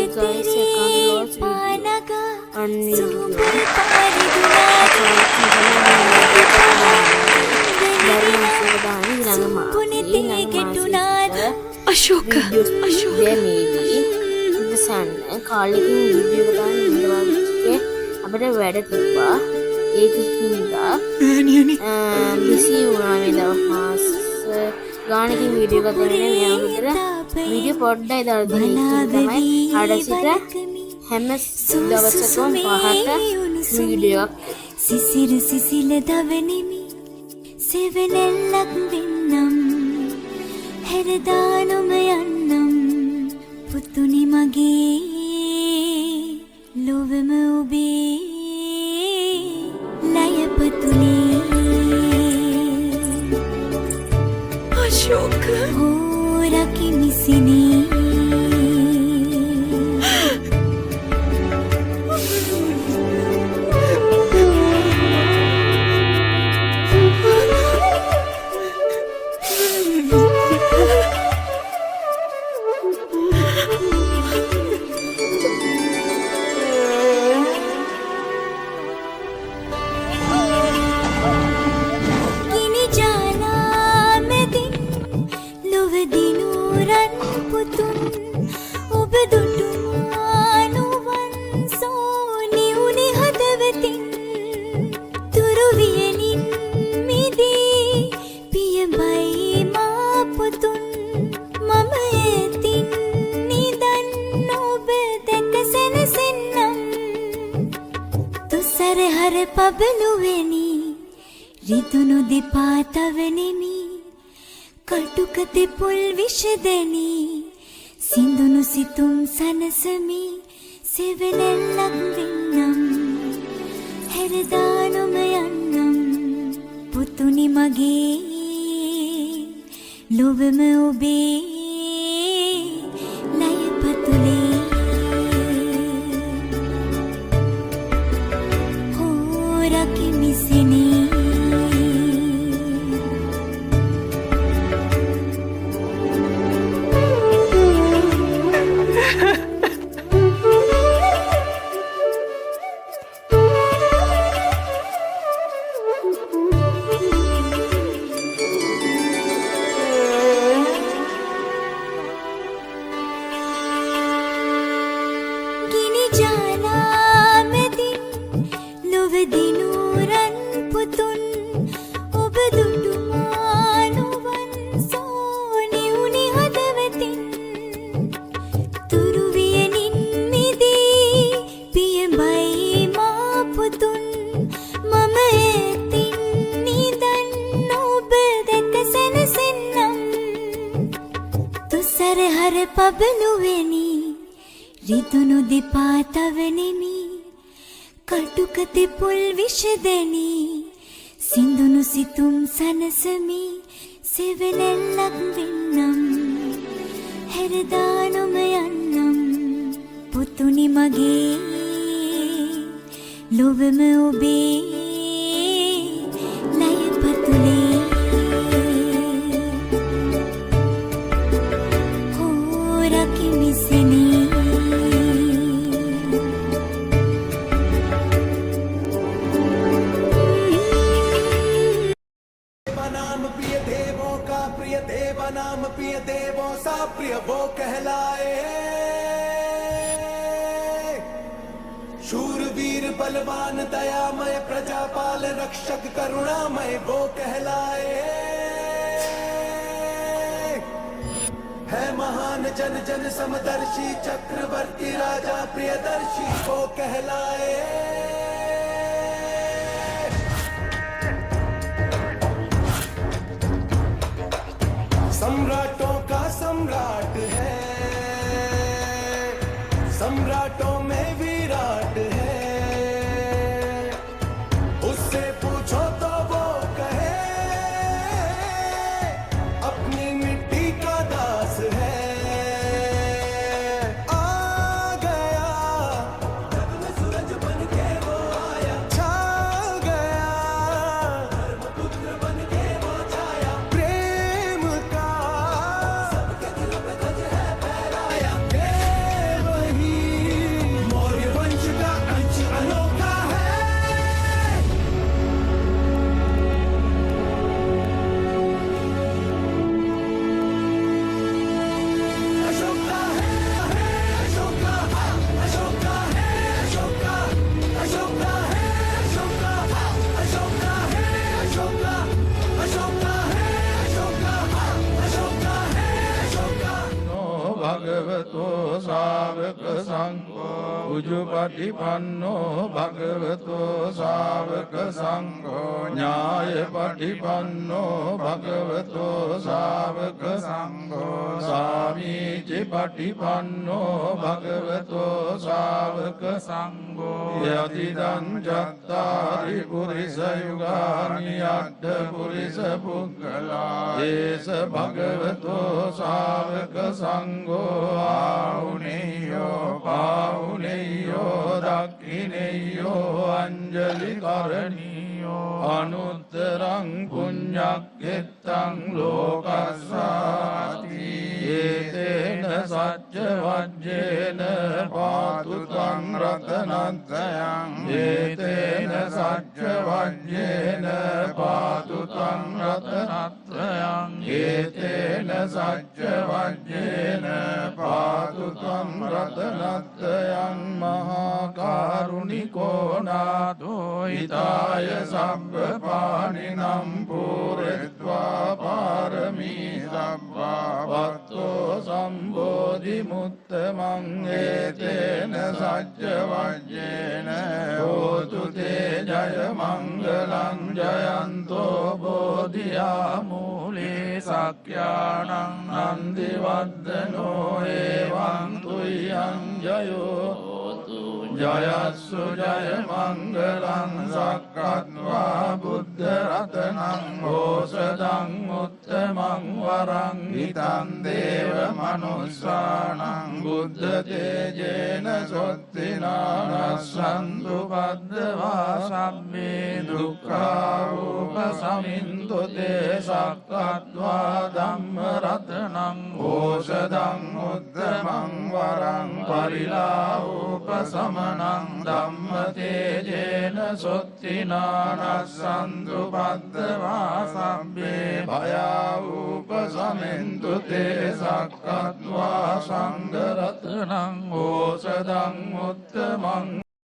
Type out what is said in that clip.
guys, I can't watch video on YouTube. Ashoka. There may be the sun calling video අපිට වැඩ තිබ්බා ඒක හින්දා බිසි වුණා මේ දවස් ගානකින් වීඩියෝ එකක් කරගෙන මෙයා විතර වීඩියෝ පොඩ්ඩයි දාලා දෙන්නේ තමයි අඩ සිට හැම දවසකම පහට වීඩියෝ එකක් සිසිරු සිසිල දවනිමි සෙවණැල්ලක් වෙන්නම් හැරදානුම යන්නම් පුතුනි මගේ ලොවම ඔබේ ලයපතුලේ Ashoka. හෝරකි මිසිනේ හර පබළුවෙනි රිදුණු දෙපා තවනෙමි කටුක දෙපොල් විෂදෙනි සිඳුණු සිතුම් සනසමි සෙවණැල්ලක් වෙන්නම් හැරදානුම යන්නම් පුතුනි මගේ ලොවම ඔබේ ලයපතුලේ හර පබළුවෙනි රිදුණු දෙපා තවනෙමි කටුක දෙපොල් විෂදෙනි සිඳුණු සිතුම් සනසමි සෙවණැල්ලක් වෙන්නම් හැරදානුම යන්නම් පුතුනි මගේ ලොවම ඔබේ ලයපතුලේ नाम प्रिय देवों सा प्रिय वो कहलाए शूरवीर बलवान दयामय प्रजापाल रक्षक करुणामय वो कहलाए है महान जन जन समदर्शी चक्रवर्ती राजा प्रियदर्शी वो कहलाए सम्राटों का सम्राट है सम्राटों में विराट है उससे पूछो तो वो कहे अपनी मिट्टी का दास है आ गया जग में सूरज बन के वो आया छा गया धर्मपुत्र बन के वो छाया प्रेम का सबके दिलों में ध्वज है फहराया ये वही භගවතෝ ශාවක සංඝෝ උජුපටිපන්නෝ භගවතෝ ශාවක සංඝෝ ඥායපටිපන්නෝ භගවතෝ ශාවක සංඝෝ සාමීචි පටිපන්නෝ භගවතෝ ශාවක සංඝෝ යතිදං චත්තාරි පුරිස යුගානි අට්ඨ පුරිස පුද්ගලා ඒස භගවතෝ ශාවක සංඝෝ ආහුනේයෝ පාහුනේයෝ දක්ඛිනේයෝ අංජලි කරණීයෝ අනුත්තරං පුඤ්ඤක්ඛෙත්තං ලෝකස්සාති ඒතේන සච්ච වජ්ජේන පාතු ත්වං රතනත්‍රයං ඒතේන සච්ච වජ්ජේන පාතු ත්වං රතනත්‍රයං ඒතේන සච්ච වජ්ජේන පාතු ත්වං රතනත්‍රයං මහා කරුණිකෝ නාථෝ හිතාය සබ්බ පාණිනම් පුරෙත්වා පාරමී සබ්බා වත්තෝ සම්බෝධි මුත්තමං ඒතේන සච්ච වජ්ජේන හෝතු තේ ජය මංගලං ජයන්තෝ බෝධියා මූලේ සක්ඛ්‍යානං නන්දි වද්දනෝ එවං තුයං ජයෝ ජයස්සු ජය මංගලං සක්කත්වා බුද්ධ රතනං ඕසදං උත්තමං වරං හිතං දේව මනුස්සානං බුද්ධ තේජේන සොත්තිනානස්සන්තු පද්දවා සම්මේ දුක්ඛා උපසමින්තු තේ සක්කත්වා ධම්ම රතනං ඕසදං උත්තමං වරං පරිලා උපසම ධම්ම තේජේන සොත්තිනානස්සන්තු පද්දවා සම්බේ භයා උපසමෙන්තු තේ සක්කත්වා සංඝ රත්නං ඕසදං උත්තමං